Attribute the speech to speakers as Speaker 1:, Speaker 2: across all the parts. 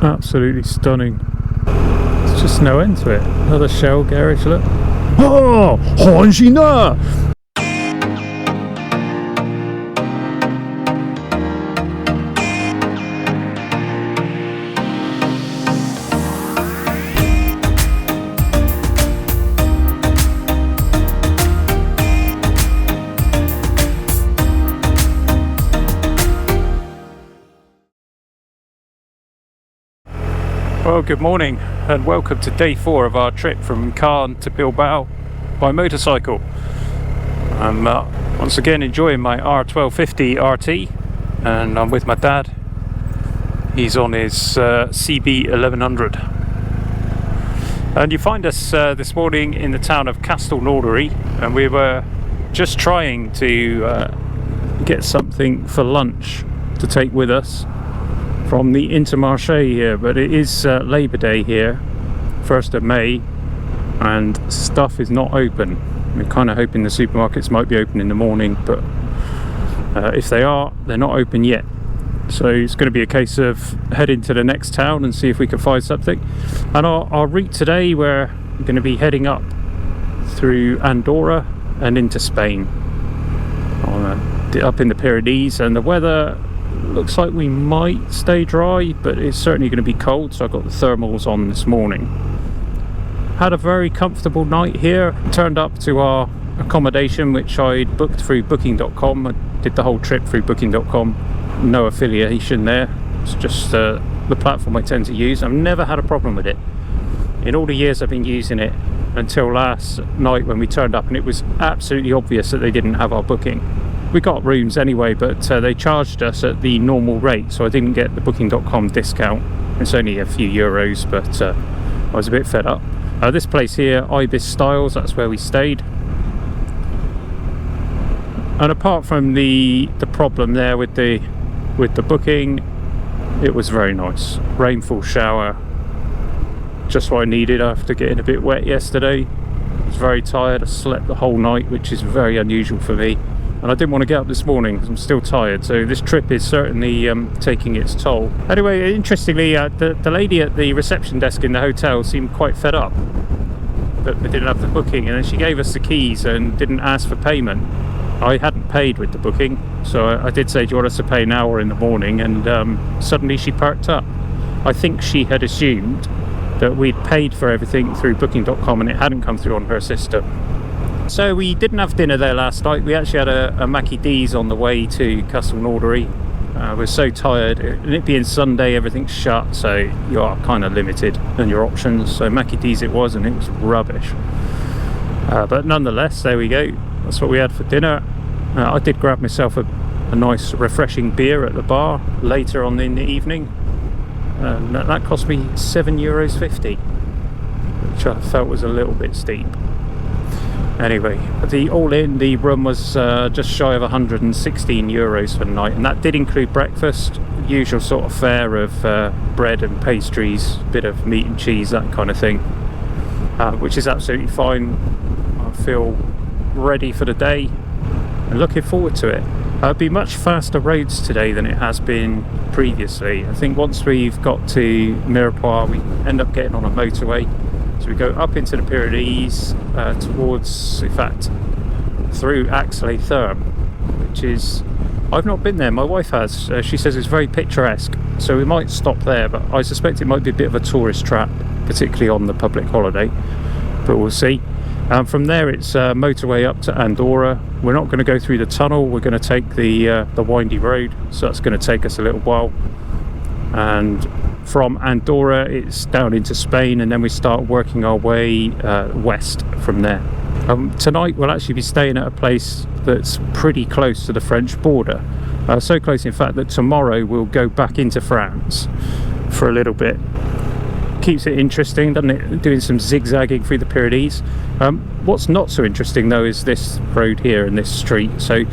Speaker 1: Absolutely stunning. There's just no end to it. Another Shell garage, look. Oh, Honjina! Well, good morning and welcome to day 4 of our trip from Caen to Bilbao by motorcycle. I'm once again enjoying my R1250RT and I'm with my dad. He's on his CB 1100. And you find us this morning in the town of Castelnaudary, and we were just trying to get something for lunch to take with us from the Intermarché here, but it is Labour Day here, 1st of May, and stuff is not open. We're kind of hoping the supermarkets might be open in the morning, but if they are, they're not open yet. So it's going to be a case of heading to the next town and see if we can find something. And our route today, we're going to be heading up through Andorra and into Spain, up in the Pyrenees, and the weather looks like we might stay dry, but it's certainly going to be cold, so I've got the thermals on this morning. Had a very comfortable night here. Turned up to our accommodation, which I'd booked through booking.com. I did the whole trip through booking.com. No affiliation there. It's just the platform I tend to use. I've never had a problem with it in all the years I've been using it, until last night when we turned up and it was absolutely obvious that they didn't have our booking. We got rooms anyway, but they charged us at the normal rate, so I didn't get the booking.com discount. It's only a few euros, but I was a bit fed up. This place here, Ibis Styles, that's where we stayed. And apart from the problem there with the booking, it was very nice. Rainfall shower, just what I needed after getting a bit wet yesterday. I was very tired. I slept the whole night, which is very unusual for me. And I didn't want to get up this morning because I'm still tired, so this trip is certainly taking its toll. Anyway, interestingly, the lady at the reception desk in the hotel seemed quite fed up that we didn't have the booking, and then she gave us the keys and didn't ask for payment. I hadn't paid with the booking, so I did say, do you want us to pay now or in the morning? And suddenly she perked up. I think she had assumed that we'd paid for everything through booking.com and it hadn't come through on her system. So we didn't have dinner there last night. We actually had a Mackie D's on the way to Castelnaudary. We're so tired, and it being Sunday, everything's shut, so you are kind of limited in your options. So Mackie D's it was, and it was rubbish. But nonetheless, there we go. That's what we had for dinner. I did grab myself a nice refreshing beer at the bar later on in the evening. And that cost me €7.50, which I felt was a little bit steep. Anyway, the room was just shy of €116 for the night, and that did include breakfast, usual sort of fare of bread and pastries, bit of meat and cheese, that kind of thing, which is absolutely fine. I feel ready for the day and looking forward to it. It'll be much faster roads today than it has been previously. I think once we've got to Mirepoix, we end up getting on a motorway. So we go up into the Pyrenees towards, in fact, through Axley-Therme, which is, I've not been there, my wife has. She says it's very picturesque, so we might stop there, but I suspect it might be a bit of a tourist trap, particularly on the public holiday, but we'll see. From there it's motorway up to Andorra. We're not going to go through the tunnel, we're going to take the windy road, so that's going to take us a little while. And from Andorra it's down into Spain, and then we start working our way west from there. Tonight we'll actually be staying at a place that's pretty close to the French border, so close in fact that tomorrow we'll go back into France for a little bit. Keeps it interesting, doesn't it, doing some zigzagging through the Pyrenees. What's not so interesting though is this road here and this street, so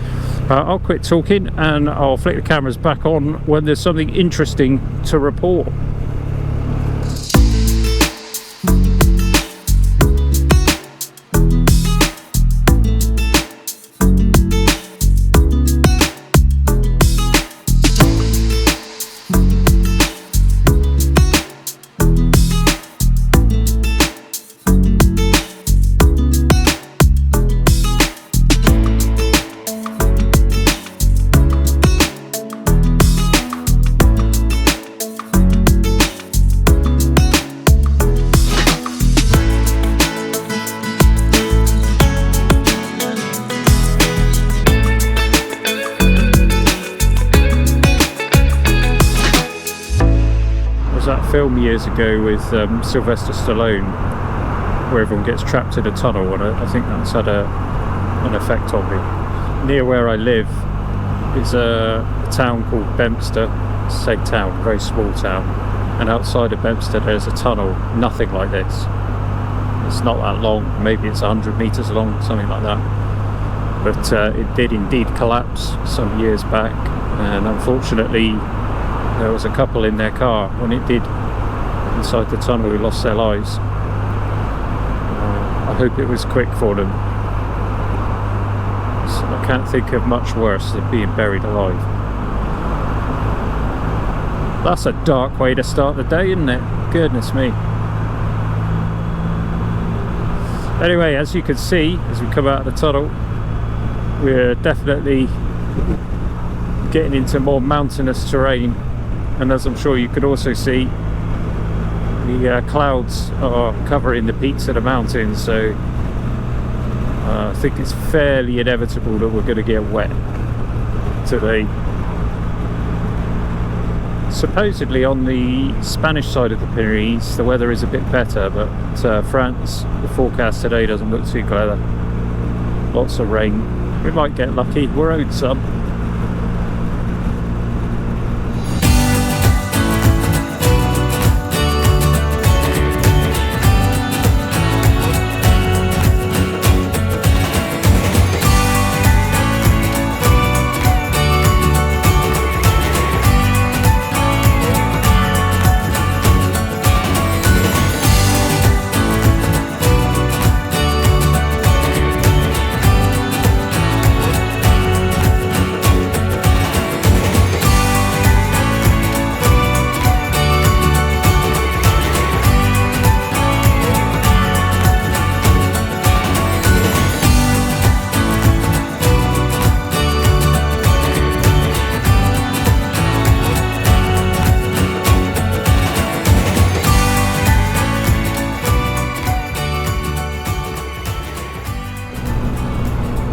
Speaker 1: I'll quit talking and I'll flick the cameras back on when there's something interesting to report. that film years ago with Sylvester Stallone, where everyone gets trapped in a tunnel, and I think that's had an effect on me. Near where I live is a town called Bempster. Say town, very small town, and outside of Bempster there's a tunnel, nothing like this. It's not that long, maybe it's 100 meters long, something like that. But it did indeed collapse some years back, and unfortunately there was a couple in their car when it did, inside the tunnel, who lost their lives. I hope it was quick for them. I can't think of much worse than being buried alive. That's a dark way to start the day, isn't it? Goodness me. Anyway, as you can see, as we come out of the tunnel, we're definitely getting into more mountainous terrain, and as I'm sure you could also see, the clouds are covering the peaks of the mountains, so I think it's fairly inevitable that we're going to get wet today. Supposedly on the Spanish side of the Pyrenees the weather is a bit better, but France, the forecast today doesn't look too clever. Lots of rain. We might get lucky, we're owed some.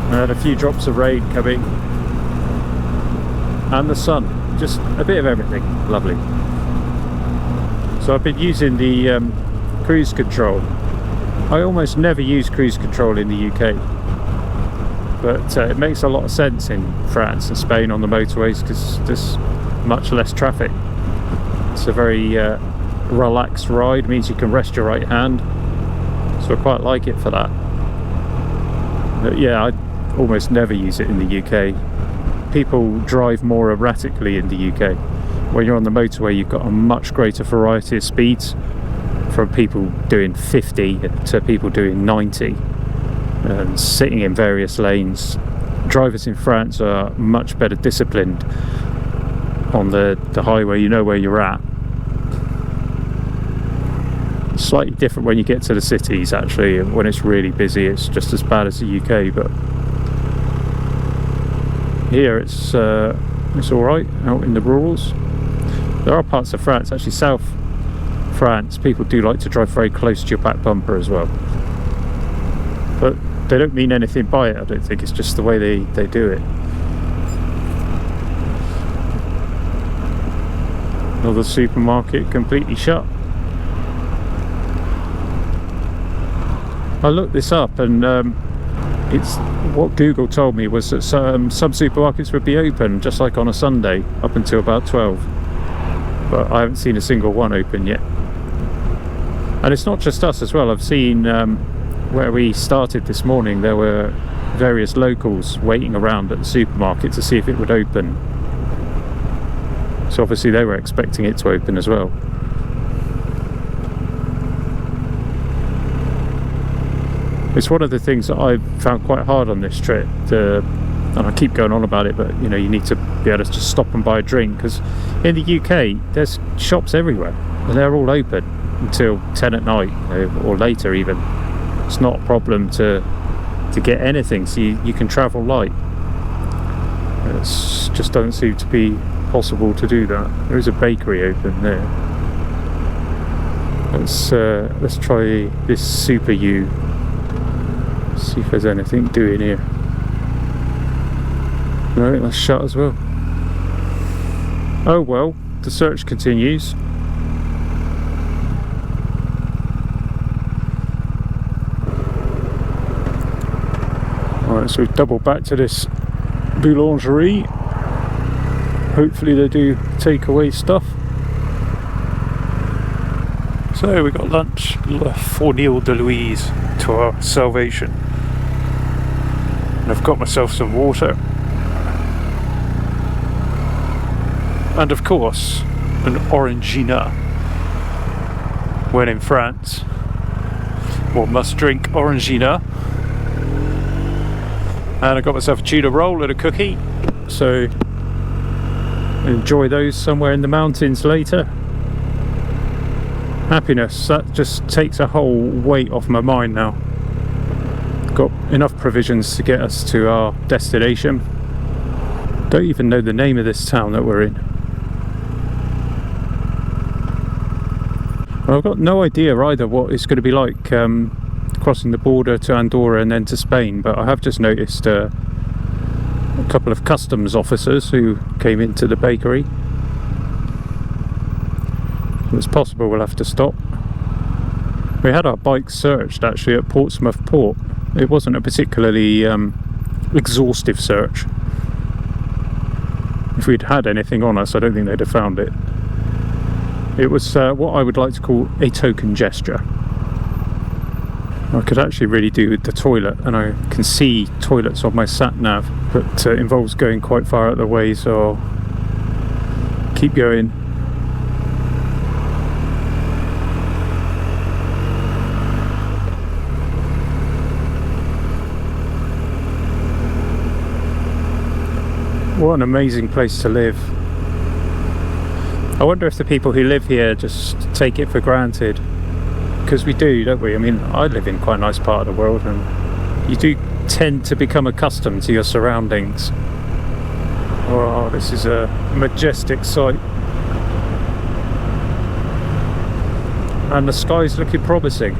Speaker 1: I had a few drops of rain coming, and the sun, just a bit of everything. Lovely. So I've been using the cruise control. I almost never use cruise control in the UK, but it makes a lot of sense in France and Spain on the motorways because there's much less traffic. It's a very relaxed ride, means you can rest your right hand, so I quite like it for that. But yeah, I almost never use it in the UK. People drive more erratically in the UK. When you're on the motorway, you've got a much greater variety of speeds, from people doing 50 to people doing 90, and sitting in various lanes. Drivers in France are much better disciplined on the highway. You know where you're at. Slightly different when you get to the cities, actually. When it's really busy, it's just as bad as the UK, but here it's alright out in the rurals. There are parts of France, actually South France, people do like to drive very close to your back bumper as well, but they don't mean anything by it. I don't think, it's just the way they do it. Another supermarket completely shut. I looked this up, and it's what Google told me was that some supermarkets would be open just like on a Sunday up until about 12, but I haven't seen a single one open yet. And it's not just us as well. I've seen where we started this morning, there were various locals waiting around at the supermarket to see if it would open, so obviously they were expecting it to open as well. It's one of the things that I've found quite hard on this trip, and I keep going on about it, but you know, you need to be able to just stop and buy a drink, because in the UK there's shops everywhere and they're all open until 10 at night, or later even. It's not a problem to get anything, so you can travel light. It just doesn't seem to be possible to do that. There is a bakery open there. Let's try this Super U. See if there's anything doing here. No, that's shut as well. Oh well, the search continues. Right, so we've doubled back to this boulangerie. Hopefully they do takeaway stuff. So we got lunch, Fournil de Louise, to our salvation. And I've got myself some water. And of course, an Orangina. When in France, one must drink Orangina. And I got myself a tuna roll and a cookie. So enjoy those somewhere in the mountains later. Happiness, that just takes a whole weight off my mind now. Got enough provisions to get us to our destination. Don't even know the name of this town that we're in. Well, I've got no idea either what it's going to be like crossing the border to Andorra and then to Spain, but I have just noticed a couple of customs officers who came into the bakery. It's possible we'll have to stop. We had our bikes searched actually at Portsmouth Port. It wasn't a particularly exhaustive search. If we'd had anything on us, I don't think they'd have found it. It was what I would like to call a token gesture. I could actually really do with the toilet, and I can see toilets on my sat-nav, but it involves going quite far out of the way, so I'll keep going. What an amazing place to live. I wonder if the people who live here just take it for granted. Because we do, don't we? I mean, I live in quite a nice part of the world, and you do tend to become accustomed to your surroundings. Oh, this is a majestic sight. And the sky's looking promising.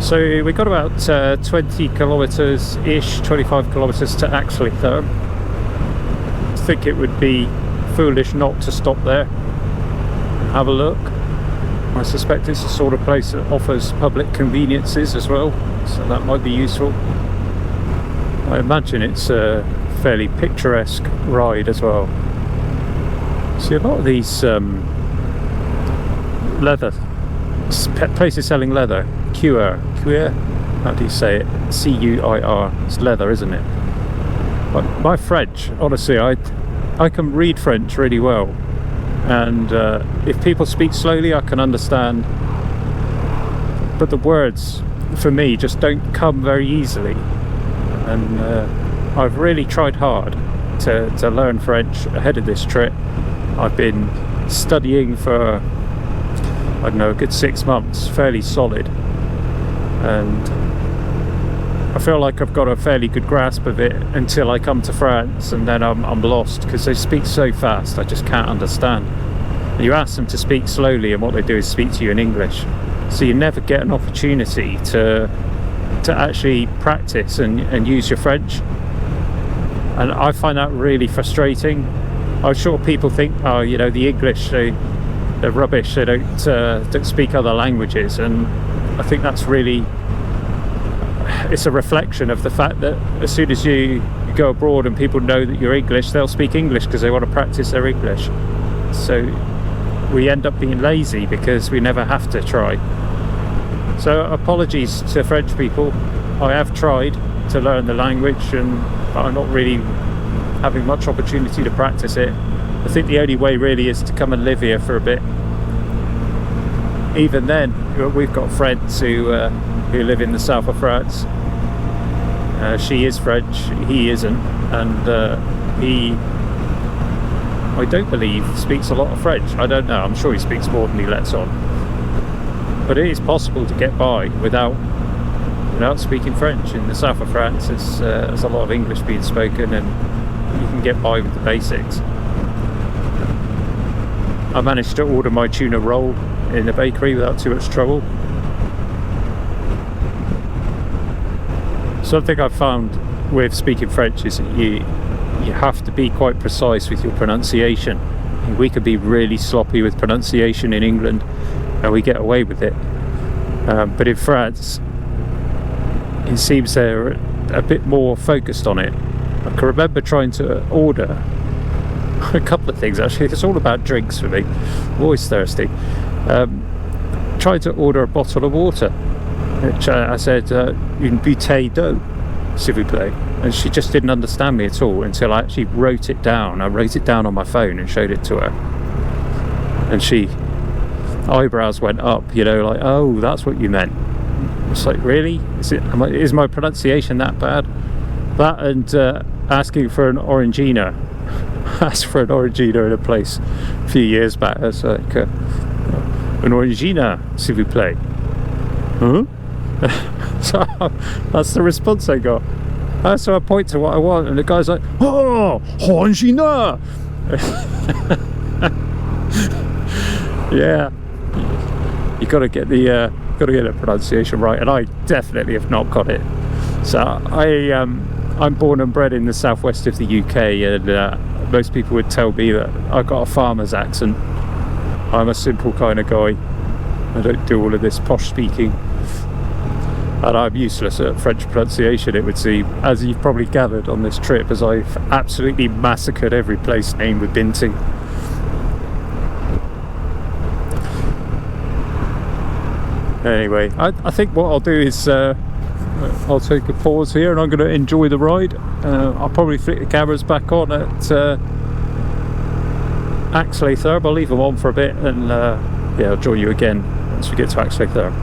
Speaker 1: So we got about 20 kilometres-ish, 25 kilometres to Axleytherm. I think it would be foolish not to stop there and have a look. I suspect it's the sort of place that offers public conveniences as well, so that might be useful. I imagine it's a fairly picturesque ride as well. See, a lot of these leather places selling leather, cuir, how do you say it? C-U-I-R. It's leather, isn't it? But my French, honestly, I can read French really well, and if people speak slowly I can understand, but the words for me just don't come very easily, and I've really tried hard to learn French ahead of this trip. I've been studying for, I don't know, a good 6 months, fairly solid, and I feel like I've got a fairly good grasp of it until I come to France, and then I'm lost because they speak so fast I just can't understand. You ask them to speak slowly and what they do is speak to you in English, so you never get an opportunity to actually practice and use your French, and I find that really frustrating. I'm sure people think, oh, you know, the English, they're rubbish, they don't speak other languages, and I think that's really, it's a reflection of the fact that as soon as you go abroad and people know that you're English, they'll speak English because they want to practice their English. So we end up being lazy because we never have to try. So apologies to French people. I have tried to learn the language, and I'm not really having much opportunity to practice it. I think the only way really is to come and live here for a bit. Even then, we've got friends who live in the south of France. She is French, he isn't, and he, I don't believe, speaks a lot of French. I don't know, I'm sure he speaks more than he lets on. But it is possible to get by without speaking French. In the south of France, there's a lot of English being spoken, and you can get by with the basics. I managed to order my tuna roll in the bakery without too much trouble. Something I've found with speaking French is that you have to be quite precise with your pronunciation. We could be really sloppy with pronunciation in England, and we get away with it. But in France, it seems they're a bit more focused on it. I can remember trying to order a couple of things, actually. It's all about drinks for me. I'm always thirsty. Tried to order a bottle of water, which I said, une bouteille d'eau, s'il vous plaît. And she just didn't understand me at all until I actually wrote it down. I wrote it down on my phone and showed it to her. And she, eyebrows went up, you know, like, oh, that's what you meant. It's like, really? Is my pronunciation that bad? That and asking for an orangina. Asked for an orangina in a place a few years back. It's like, an orangina, s'il vous plaît. Huh? So that's the response I got. So I point to what I want, and the guy's like, oh, orangina. Yeah, you got to get the pronunciation right, and I definitely have not got it. So I'm born and bred in the southwest of the UK, and most people would tell me that I got a farmer's accent. I'm a simple kind of guy. I don't do all of this posh speaking, and I'm useless at French pronunciation, it would seem, as you've probably gathered on this trip, as I've absolutely massacred every place name we've been to. Anyway, I think what I'll do is I'll take a pause here, and I'm going to enjoy the ride. I'll probably flick the cameras back on at Axley-Thurb. I'll leave them on for a bit, and yeah, I'll join you again once we get to Axley-Thurb.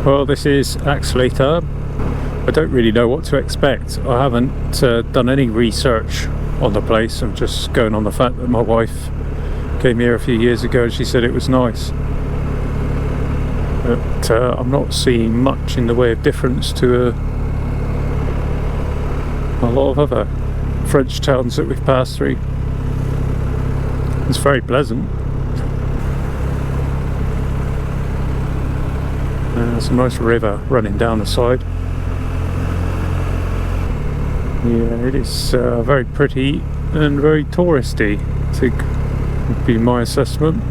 Speaker 1: Well, this is Axley-Thurb. I don't really know what to expect. I haven't done any research on the place. I'm just going on the fact that my wife came here a few years ago and she said it was nice. But I'm not seeing much in the way of difference to a lot of other French towns that we've passed through. It's very pleasant. There's a nice river running down the side. Yeah, it is very pretty and very touristy, I think would be my assessment.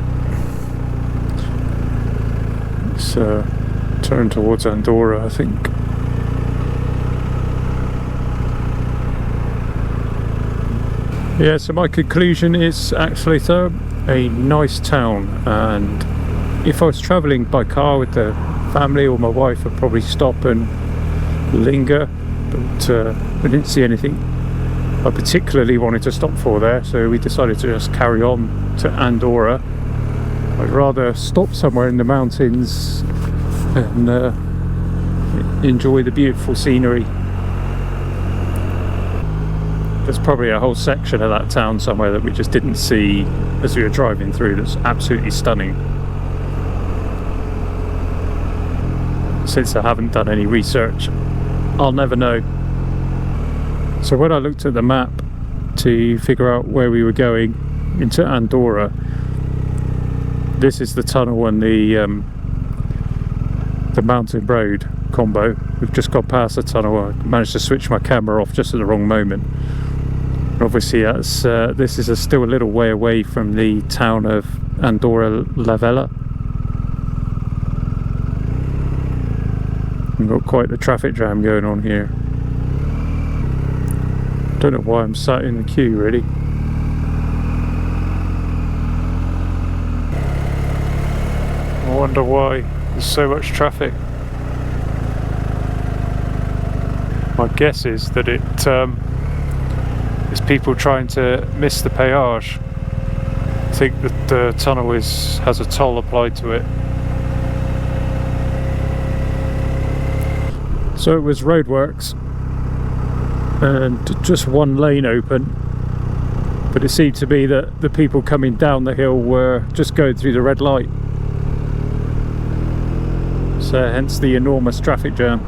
Speaker 1: It's turned towards Andorra, I think. Yeah, so my conclusion is Axley-Thurb, a nice town, and if I was travelling by car with the family or my wife, I'd probably stop and linger, but we didn't see anything I particularly wanted to stop for there, so we decided to just carry on to Andorra. I'd rather stop somewhere in the mountains and enjoy the beautiful scenery. There's probably a whole section of that town somewhere that we just didn't see as we were driving through that's absolutely stunning. Since I haven't done any research, I'll never know. So when I looked at the map to figure out where we were going into Andorra, this is the tunnel and the mountain road combo. We've just gone past the tunnel. I managed to switch my camera off just at the wrong moment. Obviously this is still a little way away from the town of Andorra la Vella. We've got quite the traffic jam going on here. Don't know why I'm sat in the queue really. I wonder why there's so much traffic. My guess is that it's people trying to miss the péage. I think that the tunnel has a toll applied to it. So it was roadworks and just one lane open, but it seemed to be that the people coming down the hill were just going through the red light. So hence the enormous traffic jam.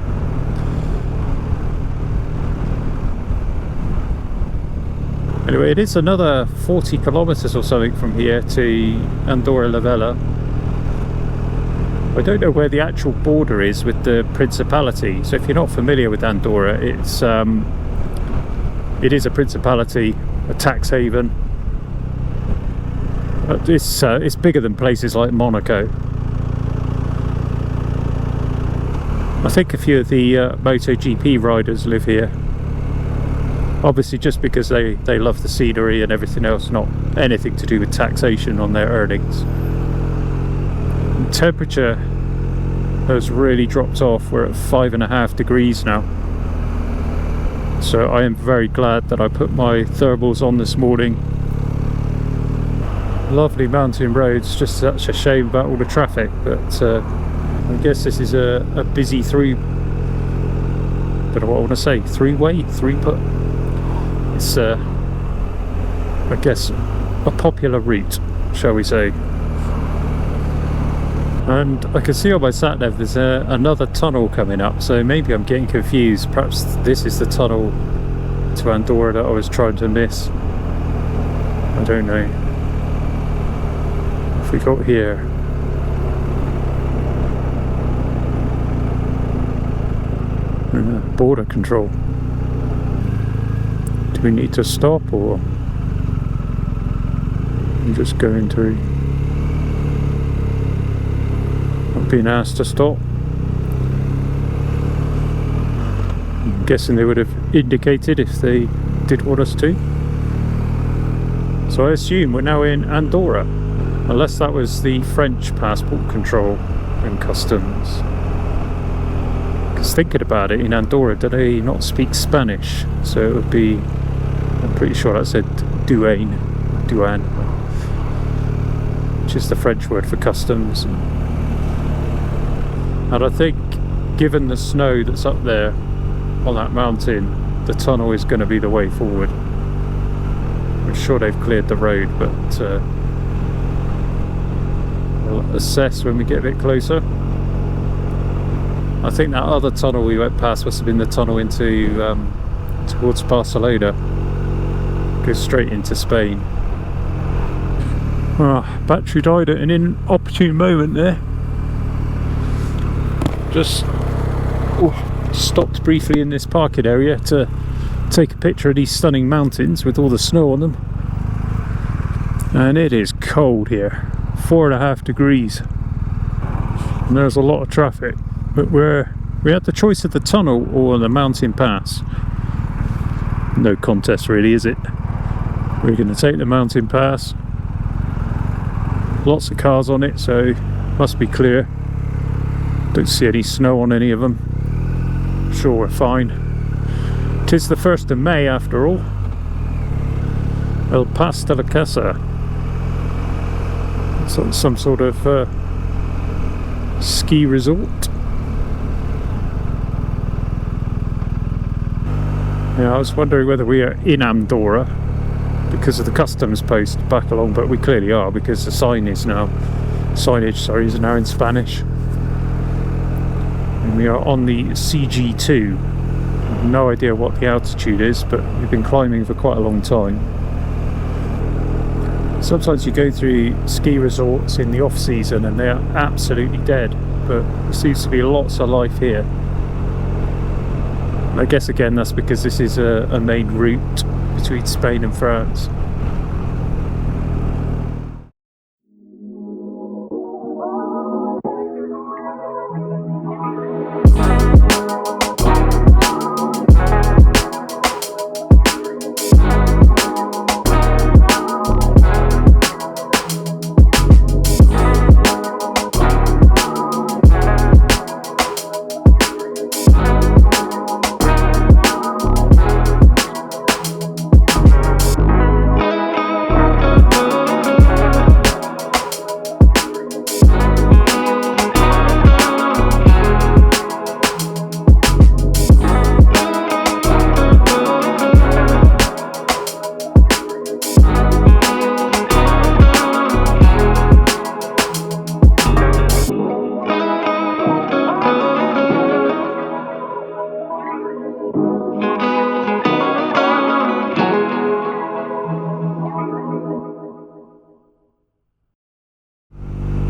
Speaker 1: Anyway, it is another 40 kilometers or something from here to Andorra la Vella. I don't know where the actual border is with the Principality. So if you're not familiar with Andorra, it is a principality, a tax haven. It's bigger than places like Monaco. I think a few of the MotoGP riders live here. Obviously just because they love the scenery and everything else, not anything to do with taxation on their earnings. The temperature has really dropped off. We're at 5.5 degrees now. So I am very glad that I put my thermals on this morning. Lovely mountain roads, just such a shame about all the traffic, but I guess this is a busy don't know what I want to say, three-put. It's I guess a popular route, shall we say. And I can see on my sat nav there's another tunnel coming up, so maybe I'm getting confused. Perhaps this is the tunnel to Andorra that I was trying to miss. I don't know. What have we got here? Border control. Do we need to stop, or I'm just going through? Not being asked to stop. I'm guessing they would have indicated if they did want us to. So I assume we're now in Andorra, unless that was the French passport control and customs. Because thinking about it, in Andorra, do they not speak Spanish? So it would be, I'm pretty sure that said douane, which is the French word for customs. And I think, given the snow that's up there on that mountain, the tunnel is going to be the way forward. I'm sure they've cleared the road, but we'll assess when we get a bit closer. I think that other tunnel we went past must have been the tunnel into towards Barcelona. Goes straight into Spain. Battery died at an inopportune moment there. Just stopped briefly in this parking area to take a picture of these stunning mountains with all the snow on them. And it is cold here, 4.5 degrees. And there's a lot of traffic. But we had the choice of the tunnel or the mountain pass. No contest really, is it? We're going to take the mountain pass. Lots of cars on it, so must be clear. Don't see any snow on any of them. Sure, we're fine. 'Tis the 1st of May after all. El Pas de la Casa. So, some sort of ski resort. Yeah, I was wondering whether we are in Andorra because of the customs post back along, but we clearly are because the signage is now in Spanish. And we are on the CG2. I have no idea what the altitude is, but we've been climbing for quite a long time. Sometimes you go through ski resorts in the off season and they're absolutely dead, but there seems to be lots of life here. I guess again that's because this is a main route between Spain and France.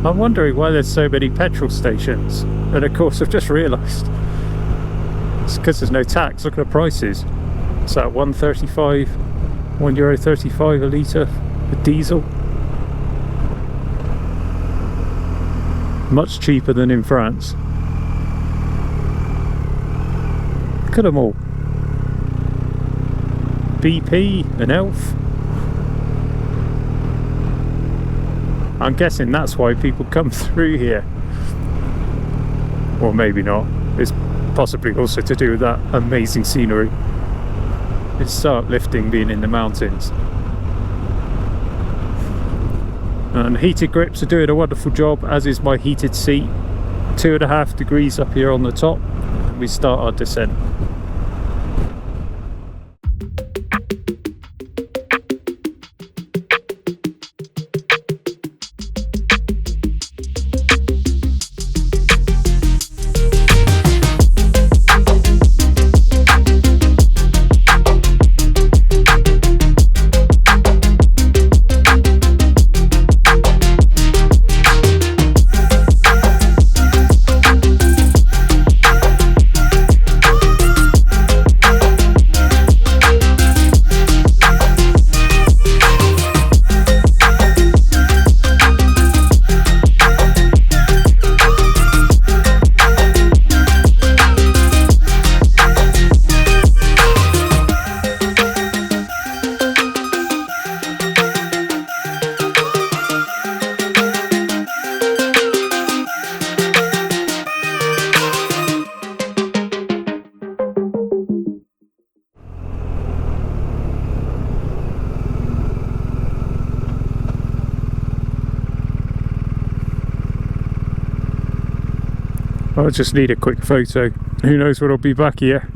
Speaker 1: I'm wondering why there's so many petrol stations, and of course I've just realised it's because there's no tax. Look at the prices. It's at €1.35, €1.35 a litre for diesel. Much cheaper than in France. Look at them all. BP and ELF. I'm guessing that's why people come through here. Or maybe not. It's possibly also to do with that amazing scenery. It's so uplifting being in the mountains. And heated grips are doing a wonderful job, as is my heated seat. 2.5 degrees up here on the top. We start our descent. I just need a quick photo. Who knows when I'll be back here.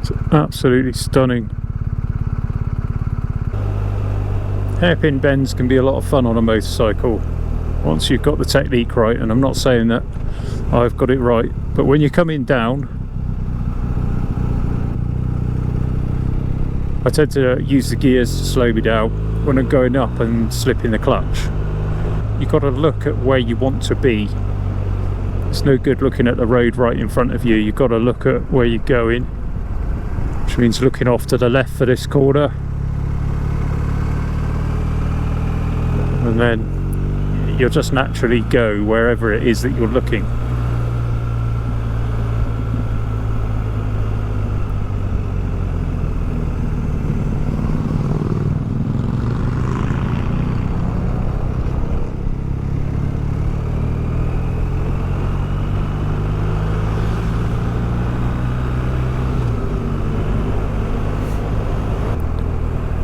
Speaker 1: It's absolutely stunning. Hairpin bends can be a lot of fun on a motorcycle once you've got the technique right, and I'm not saying that I've got it right, but when you're coming down, I tend to use the gears to slow me down. When I'm going up and slipping the clutch, you've got to look at where you want to be. It's no good looking at the road right in front of you. You've got to look at where you're going, which means looking off to the left for this corner, and then you'll just naturally go wherever it is that you're looking.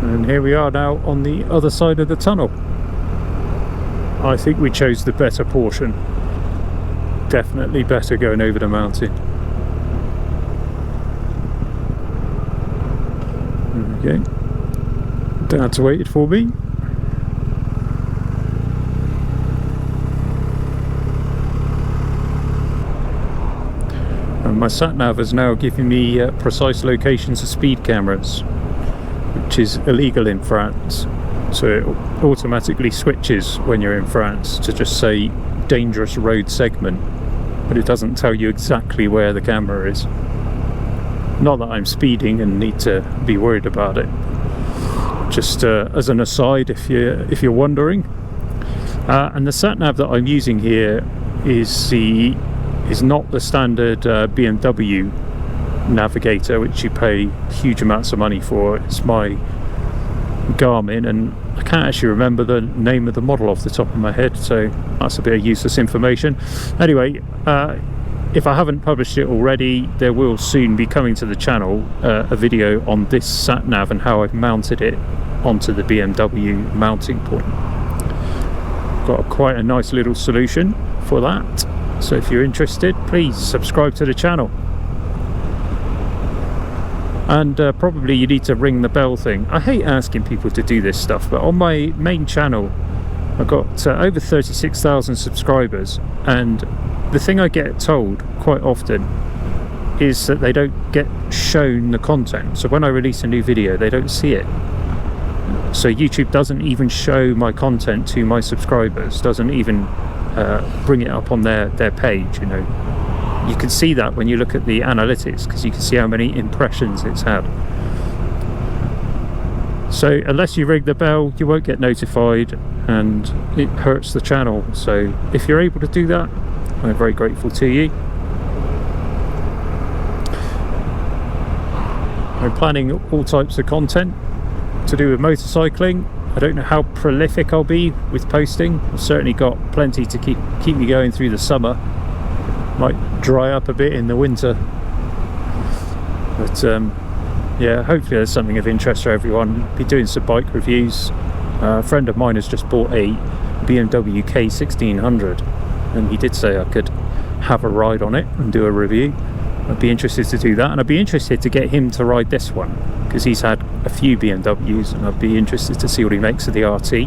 Speaker 1: And here we are now on the other side of the tunnel. I think we chose the better portion. Definitely better going over the mountain. There we go. Dad's waited for me. And my sat nav is now giving me precise locations of speed cameras. which is illegal in France. So it automatically switches when you're in France to just say dangerous road segment, but it doesn't tell you exactly where the camera is. Not that I'm speeding and need to be worried about it. Just as an aside, if you're wondering. And the sat nav that I'm using here is not the standard BMW navigator, which you pay huge amounts of money for. It's my Garmin, and I can't actually remember the name of the model off the top of my head, so that's a bit of useless information. Anyway, if I haven't published it already, there will soon be coming to the channel a video on this sat nav and how I've mounted it onto the BMW mounting point. Got quite a nice little solution for that, so if you're interested, please subscribe to the channel. And probably you need to ring the bell thing. I hate asking people to do this stuff, but on my main channel I've got over 36,000 subscribers, and the thing I get told quite often is that they don't get shown the content. So when I release a new video, they don't see it. So YouTube doesn't even show my content to my subscribers, doesn't even bring it up on their page, you know. You can see that when you look at the analytics, because you can see how many impressions it's had. So unless you ring the bell, you won't get notified, and it hurts the channel. So if you're able to do that, I'm very grateful to you. I'm planning all types of content to do with motorcycling. I don't know how prolific I'll be with posting. I've certainly got plenty to keep me going through the summer. Might dry up a bit in the winter, but yeah, hopefully there's something of interest for everyone. Be doing some bike reviews. A friend of mine has just bought a BMW K1600, and he did say I could have a ride on it and do a review. I'd be interested to do that, and I'd be interested to get him to ride this one, because he's had a few BMWs, and I'd be interested to see what he makes of the RT.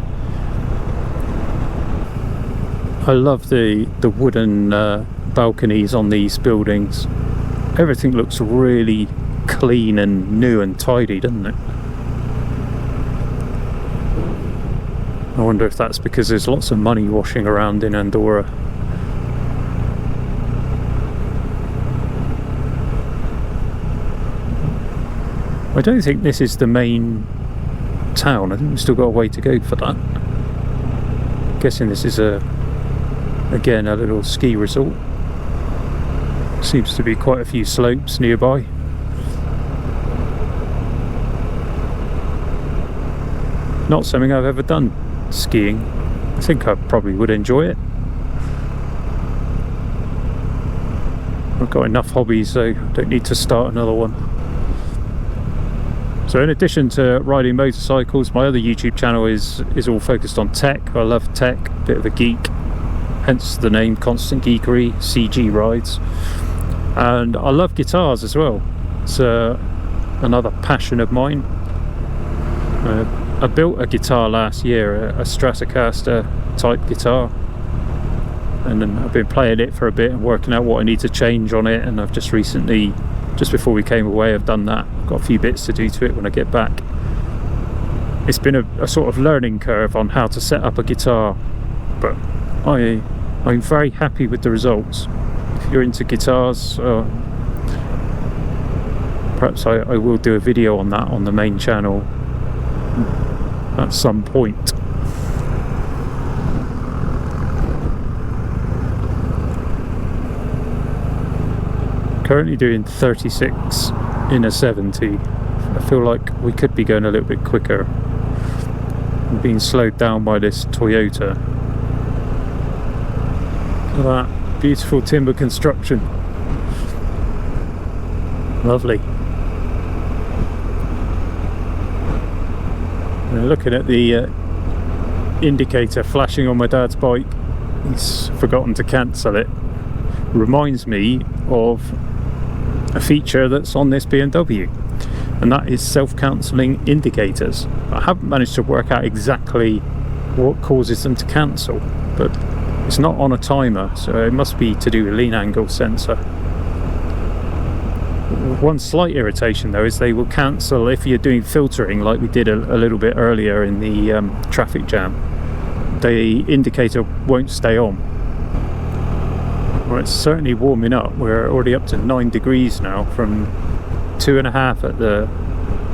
Speaker 1: I love the wooden balconies on these buildings. Everything looks really clean and new and tidy, doesn't it? I wonder if that's because there's lots of money washing around in Andorra. I don't think this is the main town. I think we've still got a way to go for that. I'm guessing this is again a little ski resort. Seems to be quite a few slopes nearby. Not something I've ever done, skiing. I think I probably would enjoy it. I've got enough hobbies, so I don't need to start another one. So in addition to riding motorcycles, my other YouTube channel is all focused on tech. I love tech, a bit of a geek, hence the name Constant Geekery, CG Rides. And I love guitars as well. It's another passion of mine. I built a guitar last year, a Stratocaster type guitar, and then I've been playing it for a bit and working out what I need to change on it, and I've just recently, just before we came away, I've done that. I've got a few bits to do to it when I get back. It's been a sort of learning curve on how to set up a guitar, but I'm very happy with the results. If you're into guitars, perhaps I will do a video on that on the main channel at some point. Currently doing 36 in a 70. I feel like we could be going a little bit quicker. I'm being slowed down by this Toyota. Look at that beautiful timber construction. Lovely. And looking at the indicator flashing on my dad's bike, he's forgotten to cancel it. Reminds me of a feature that's on this BMW, and that is self-cancelling indicators. I haven't managed to work out exactly what causes them to cancel, but it's not on a timer, so it must be to do with lean angle sensor. One slight irritation though is they will cancel if you're doing filtering like we did a little bit earlier in the traffic jam. The indicator won't stay on. Well, it's certainly warming up. We're already up to 9 degrees now from 2.5 at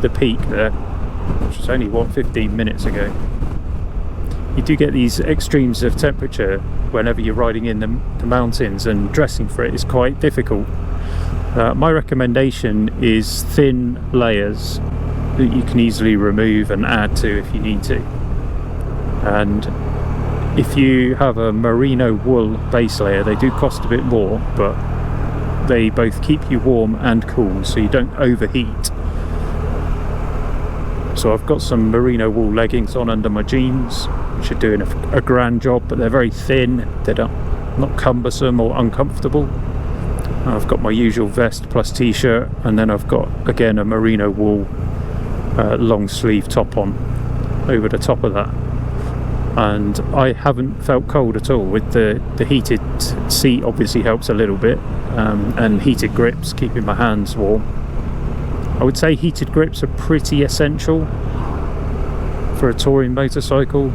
Speaker 1: the peak there, which was only what, 15 minutes ago. You do get these extremes of temperature whenever you're riding in the mountains, and dressing for it is quite difficult. My recommendation is thin layers that you can easily remove and add to if you need to. And if you have a merino wool base layer, they do cost a bit more, but they both keep you warm and cool, so you don't overheat. So I've got some merino wool leggings on under my jeans, which are doing a grand job, but they're very thin, they're not cumbersome or uncomfortable. I've got my usual vest plus t-shirt, and then I've got again a merino wool long sleeve top on over the top of that, and I haven't felt cold at all. With the heated seat obviously helps a little bit, and heated grips keeping my hands warm. I would say heated grips are pretty essential for a touring motorcycle.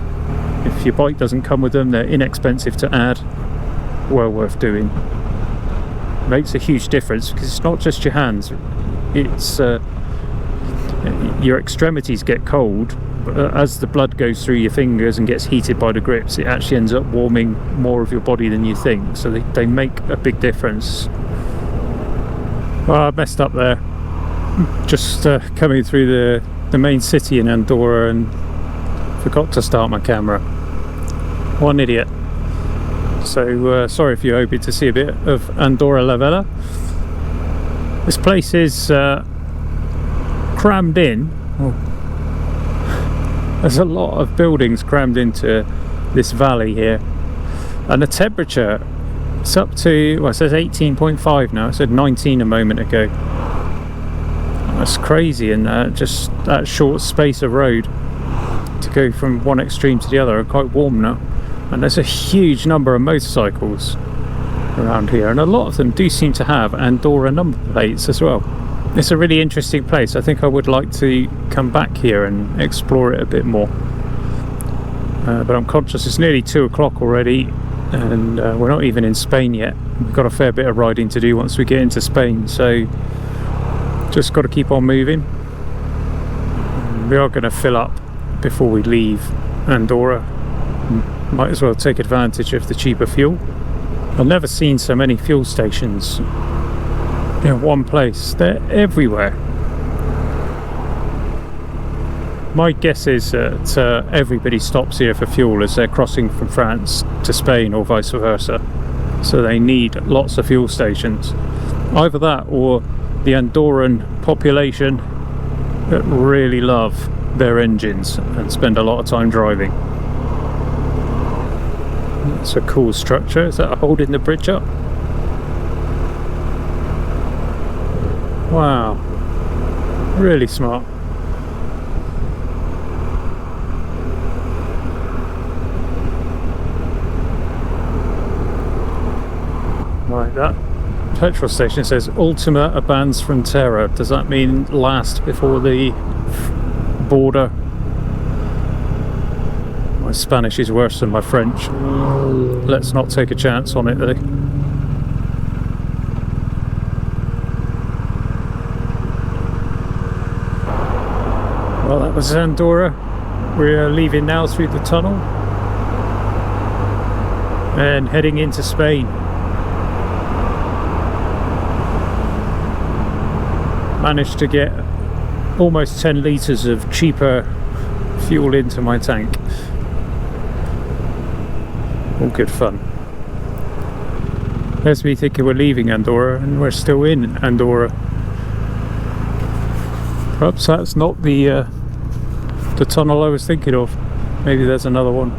Speaker 1: If your bike doesn't come with them, they're inexpensive to add, well worth doing. Makes a huge difference because it's not just your hands, it's your extremities get cold, but as the blood goes through your fingers and gets heated by the grips, it actually ends up warming more of your body than you think, so they make a big difference. Well, I messed up there. Just coming through the main city in Andorra and forgot to start my camera. What an idiot. So sorry if you're hoping to see a bit of Andorra la Vella. This place is crammed in. There's a lot of buildings crammed into this valley here, and the temperature, it's up to, well, it says 18.5 now. It said 19 a moment ago. That's crazy in just that short space of road to go from one extreme to the other. It's quite warm now, and there's a huge number of motorcycles around here, and a lot of them do seem to have Andorra number plates as well. It's a really interesting place. I think I would like to come back here and explore it a bit more, but I'm conscious it's nearly 2 o'clock already, and we're not even in Spain yet. We've got a fair bit of riding to do once we get into Spain, so just got to keep on moving. We are going to fill up before we leave Andorra. Might as well take advantage of the cheaper fuel. I've never seen so many fuel stations in one place. They're everywhere. My guess is that everybody stops here for fuel as they're crossing from France to Spain or vice versa, so they need lots of fuel stations. Either that, or the Andorran population that really love their engines and spend a lot of time driving. It's a cool structure. Is that holding the bridge up? Wow, really smart. Like that. Petrol station says Ultima Abans Frontera. Does that mean last before the border? My Spanish is worse than my French. Let's not take a chance on it though. Well, that was Andorra. We're leaving now through the tunnel and heading into Spain. Managed to get almost 10 litres of cheaper fuel into my tank. All good fun. There's me thinking we're leaving Andorra and we're still in Andorra. Perhaps that's not the tunnel I was thinking of. Maybe there's another one.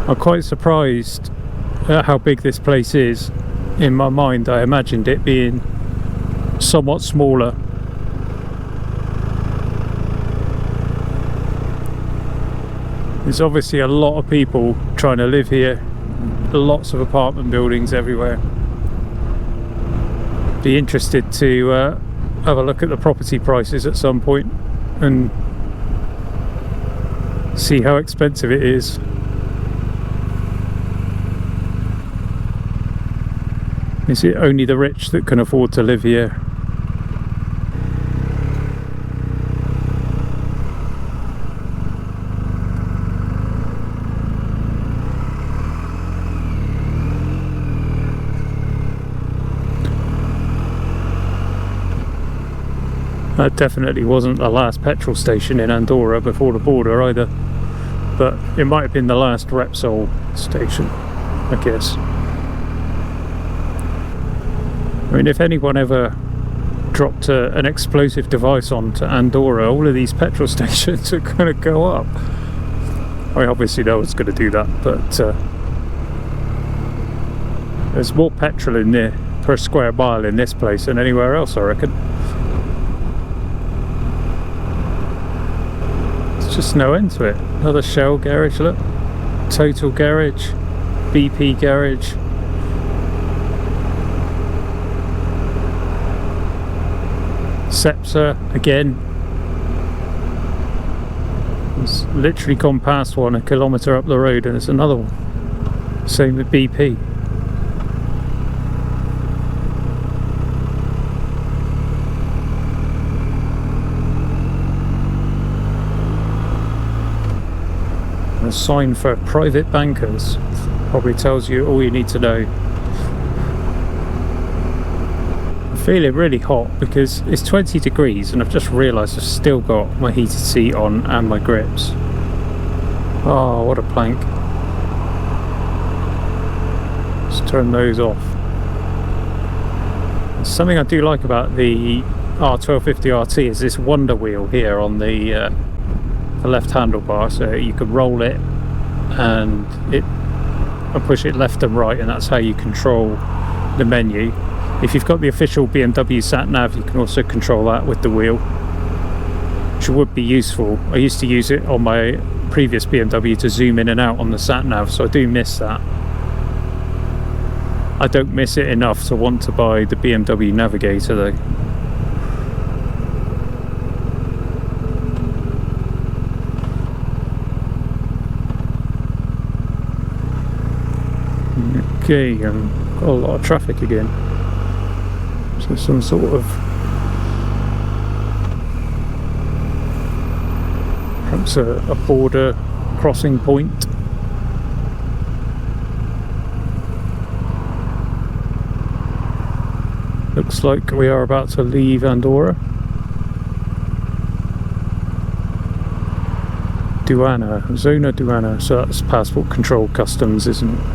Speaker 1: I'm quite surprised at how big this place is. In my mind, I imagined it being somewhat smaller. There's obviously a lot of people trying to live here, lots of apartment buildings everywhere. Be interested to have a look at the property prices at some point and see how expensive it is. Is it only the rich that can afford to live here? That definitely wasn't the last petrol station in Andorra before the border either, but it might have been the last Repsol station, I guess. I mean, if anyone ever dropped an explosive device onto Andorra, all of these petrol stations are going to go up. I mean, obviously no one's going to do that, but there's more petrol in there per square mile in this place than anywhere else, I reckon. Just no end to it. Another Shell garage, look. Total garage, BP garage. Cepsa again. It's literally gone past one a kilometre up the road, and there's another one. Same with BP. A sign for private bankers probably tells you all you need to know. I'm feeling really hot because it's 20 degrees and I've just realised I've still got my heated seat on and my grips. Oh, what a plank. Let's turn those off. Something I do like about the R1250RT is this wonder wheel here on the left handlebar, so you can roll it and push it left and right, and that's how you control the menu. If you've got the official BMW sat nav, you can also control that with the wheel, which would be useful. I used to use it on my previous BMW to zoom in and out on the sat nav, so I do miss that. I don't miss it enough to want to buy the BMW Navigator though. Okay, got a lot of traffic again. So some sort of perhaps a border crossing point. Looks like we are about to leave Andorra. Duana, Zona Duana, so that's passport control customs, isn't it?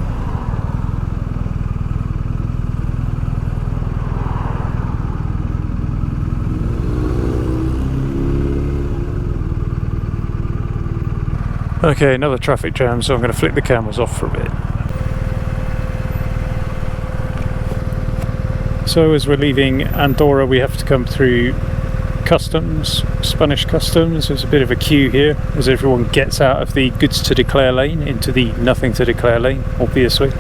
Speaker 1: Okay, another traffic jam, so I'm going to flick the cameras off for a bit. So as we're leaving Andorra, we have to come through customs, Spanish customs. There's a bit of a queue here as everyone gets out of the goods to declare lane into the nothing to declare lane, obviously.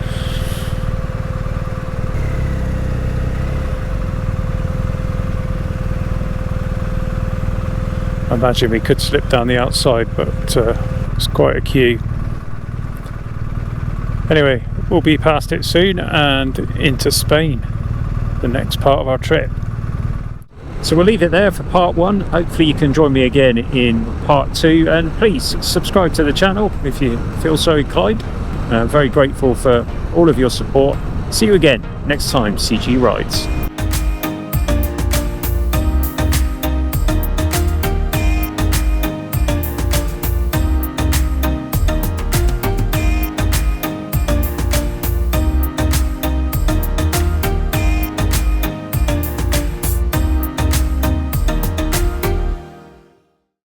Speaker 1: I imagine we could slip down the outside, but it's quite a queue. Anyway, we'll be past it soon and into Spain, the next part of our trip. So we'll leave it there for part one. Hopefully you can join me again in part two, and please subscribe to the channel if you feel so inclined. I'm very grateful for all of your support. See you again next time, CG Rides.